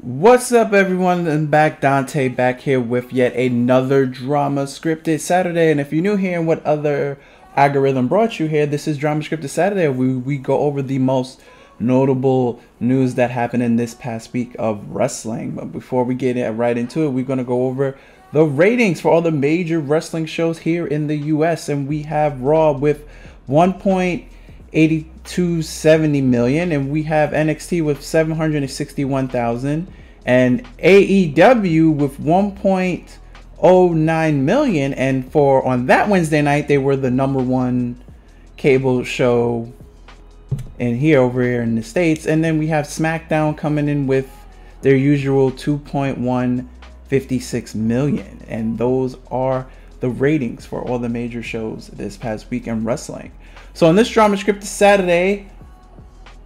What's up, everyone? I'm back, Dante, back here with yet another Drama Scripted Saturday. And if you're new here and what other algorithm brought you here, this is Drama Scripted Saturday. We go over the most notable news that happened in this past week of wrestling. But before we get right into it, we're going to go over the ratings for all the major wrestling shows here in the US. And we have Raw with 1.8270 million, and we have NXT with 761,000, and AEW with 1.09 million. And for on that Wednesday night, they were the #1 cable show over here in the States. And then we have Smackdown coming in with their usual 2.156 million, and those are the ratings for all the major shows this past week in wrestling. So on this Drama Scripted Saturday,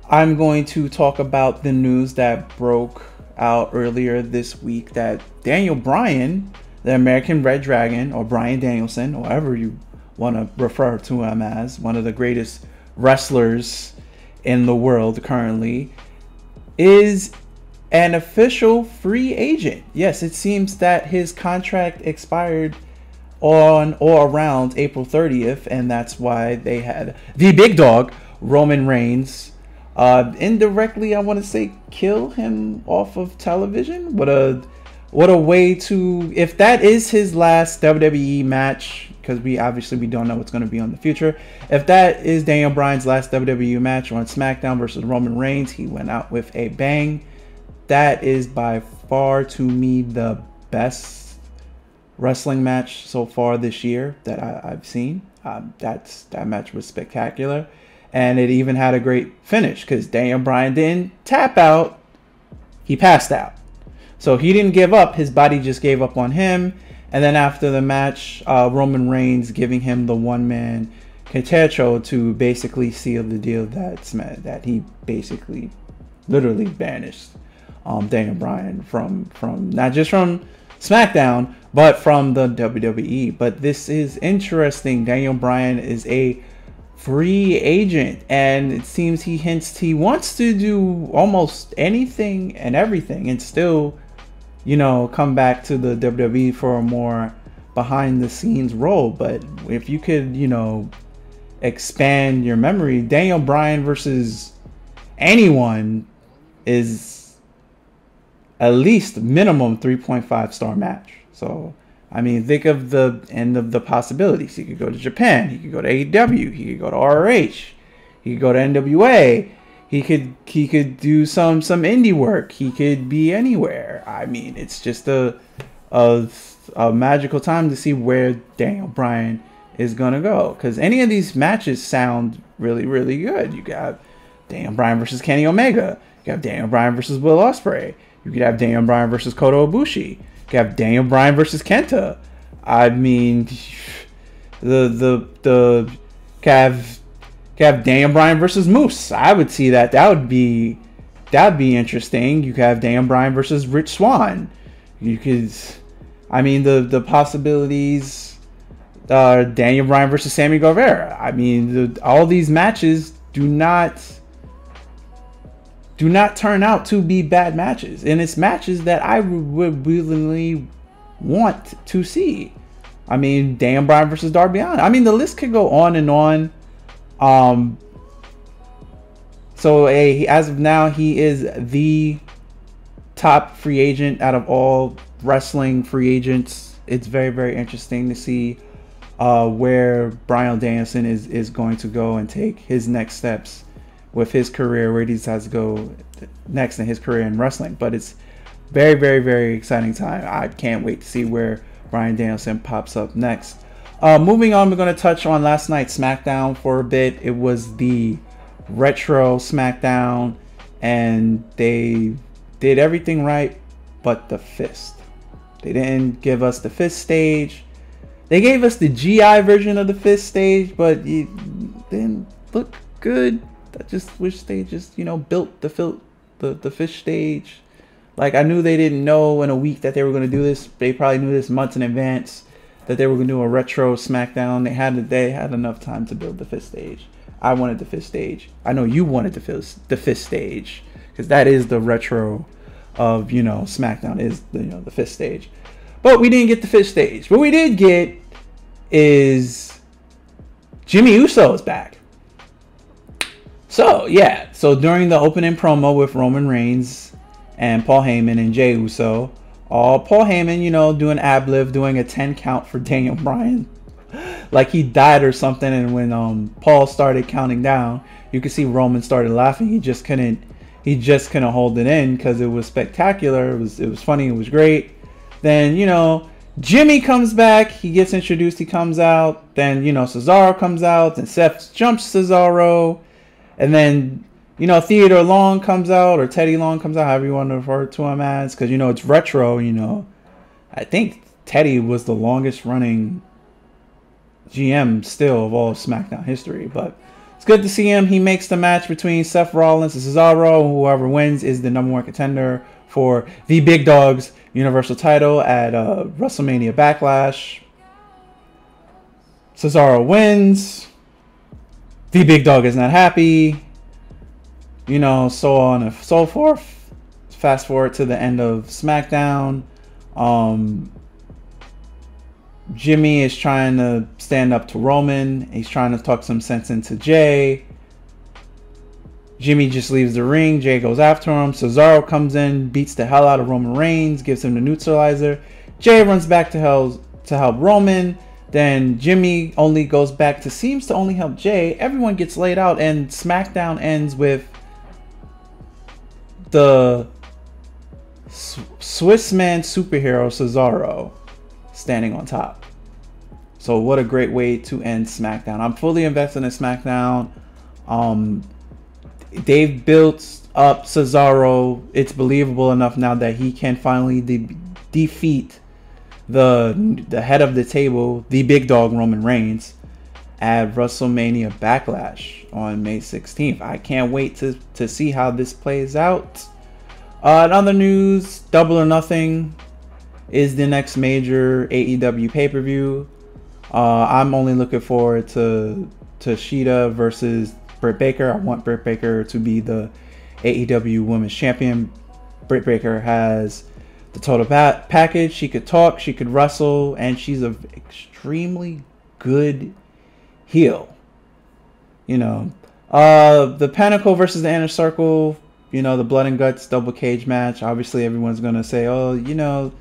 I'm going to talk about the news that broke out earlier this week that Daniel Bryan, the American Red Dragon, or Bryan Danielson, or however you want to refer to him as, one of the greatest wrestlers in the world currently, is an official free agent. Yes, it seems that his contract expired on or around April 30th, and that's why they had the big dog Roman Reigns indirectly, I want to say, kill him off of television. What a way to, if that is his last WWE match, because we don't know what's going to be on the future. If that is Daniel Bryan's last WWE match on SmackDown versus Roman Reigns, he went out with a bang. That is by far, to me, the best wrestling match so far this year that I've seen. That match was spectacular, and it even had a great finish because Daniel Bryan didn't tap out, he passed out. So he didn't give up, his body just gave up on him. And then after the match, Roman Reigns giving him the one-man concerto to basically seal the deal that he basically literally banished Daniel Bryan from not just from SmackDown, but from the WWE. But this is interesting. Daniel Bryan is a free agent, and it seems he hints he wants to do almost anything and everything and still, come back to the WWE for a more behind the scenes role. But if you could, expand your memory, Daniel Bryan versus anyone is at least minimum 3.5 star match. So, I mean, think of the end of the possibilities. He could go to Japan. He could go to AEW. He could go to ROH. He could go to NWA. He could do some indie work. He could be anywhere. I mean, it's just a magical time to see where Daniel Bryan is gonna go, because any of these matches sound really, really good. You got Daniel Bryan versus Kenny Omega. You got Daniel Bryan versus Will Ospreay. You could have Daniel Bryan versus Kota Ibushi. You could have Daniel Bryan versus Kenta. I mean, have Daniel Bryan versus Moose. I would see that. That'd be interesting. You could have Daniel Bryan versus Rich Swann. You could, I mean, the possibilities. Daniel Bryan versus Sammy Guevara. I mean, all these matches do not turn out to be bad matches, and it's matches that I would willingly want to see. I mean, Daniel Bryan versus Darby Allin. I mean, the list could go on and on. So as of now, he is the top free agent out of all wrestling free agents. It's very, very interesting to see where Bryan Danielson is going to go and take his next steps with his career, where he decides to go next in his career in wrestling. But it's very, very, very exciting time. I can't wait to see where Bryan Danielson pops up next. Moving on, we're going to touch on last night's SmackDown for a bit. It was the retro SmackDown, and they did everything right but the fist. They didn't give us the fist stage. They gave us the GI version of the fist stage, but it didn't look good. I just wish they just, built the fish stage. Like, I knew they didn't know in a week that they were going to do this. They probably knew this months in advance that they were going to do a retro SmackDown. They had enough time to build the fist stage. I wanted the fist stage. I know you wanted the fist stage, because that is the retro of, you know, SmackDown is the, you know, the 5th stage. But we didn't get the 5th stage. What we did get is Jimmy USO is back. So yeah, so during the opening promo with Roman Reigns and Paul Heyman and Jey Uso, Paul Heyman, you know, doing ad-lib, doing a 10 count for Daniel Bryan, like he died or something. And when Paul started counting down, you could see Roman started laughing. He just couldn't hold it in because it was spectacular. It was funny. It was great. Then, you know, Jimmy comes back. He gets introduced. He comes out. Then, you know, Cesaro comes out. And Seth jumps Cesaro. And then, you know, Theodore Long comes out, or Teddy Long comes out, however you want to refer to him as, because, you know, it's retro. You know, I think Teddy was the longest running GM still of all of SmackDown history. But it's good to see him. He makes the match between Seth Rollins and Cesaro. Whoever wins is the #1 contender for the Big Dog's Universal title at WrestleMania Backlash. Cesaro wins. The Big Dog is not happy. You know, so on and so forth. Fast forward to the end of SmackDown. Jimmy is trying to stand up to Roman. He's trying to talk some sense into Jey. Jimmy just leaves the ring. Jey goes after him. Cesaro comes in, beats the hell out of Roman Reigns, gives him the neutralizer. Jey runs back to help Roman. Then Jimmy only goes back to seems to only help Jey. Everyone gets laid out, and SmackDown ends with the Swiss man superhero Cesaro standing on top. So what a great way to end SmackDown. I'm fully invested in SmackDown. They've built up Cesaro. It's believable enough now that he can finally defeat the head of the table, the Big Dog Roman Reigns, at WrestleMania Backlash on May 16th. I can't wait to see how this plays out. In other news, Double or Nothing is the next major AEW pay-per-view. I'm only looking forward to Shida versus Britt Baker. I want Britt Baker to be the AEW Women's Champion. Britt Baker has the total package. She could talk, she could wrestle, and she's an extremely good heel. You know, the Pinnacle versus the Inner Circle, you know, the Blood and Guts double cage match. Obviously, everyone's going to say, oh, you know,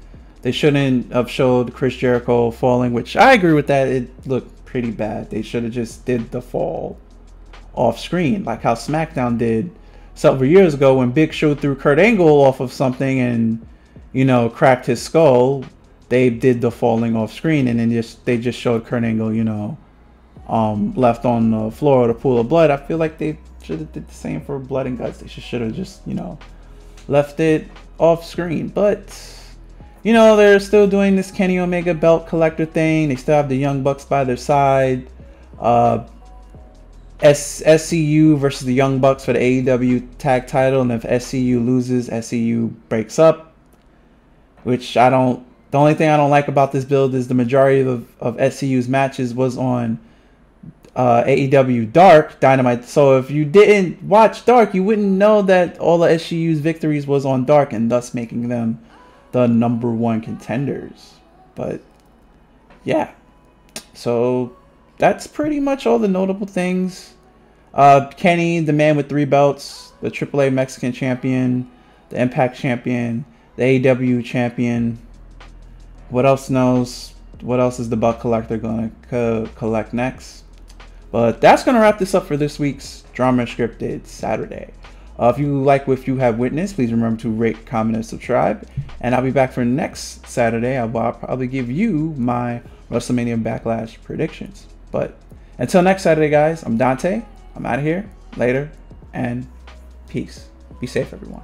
they shouldn't have showed Chris Jericho falling, which I agree with that. It looked pretty bad. They should have just did the fall off screen, like how SmackDown did several years ago when Big Show threw Kurt Angle off of something and, you know, cracked his skull. They did the falling off screen, and then they just showed Kurt Angle, you know, left on the floor of the pool of blood. I feel like they should have did the same for Blood and Guts. They should have just, you know, left it off screen. But, you know, they're still doing this Kenny Omega belt collector thing. They still have the Young Bucks by their side. SCU versus the Young Bucks for the AEW tag title, and if SCU loses, SCU breaks up. Which I don't. The only thing I don't like about this build is the majority of SCU's matches was on AEW Dark Dynamite. So if you didn't watch Dark, you wouldn't know that all of SCU's victories was on Dark, and thus making them the #1 contenders. But yeah, so that's pretty much all the notable things. Kenny, the man with 3 belts, the AAA Mexican champion, the Impact champion, the AEW champion. What else knows? What else is the belt collector going to collect next? But that's going to wrap this up for this week's Dramascripted Saturday. If you like what you have witnessed, please remember to rate, comment, and subscribe. And I'll be back for next Saturday. I'll probably give you my WrestleMania Backlash predictions. But until next Saturday, guys, I'm Dante. I'm out of here. Later. And peace. Be safe, everyone.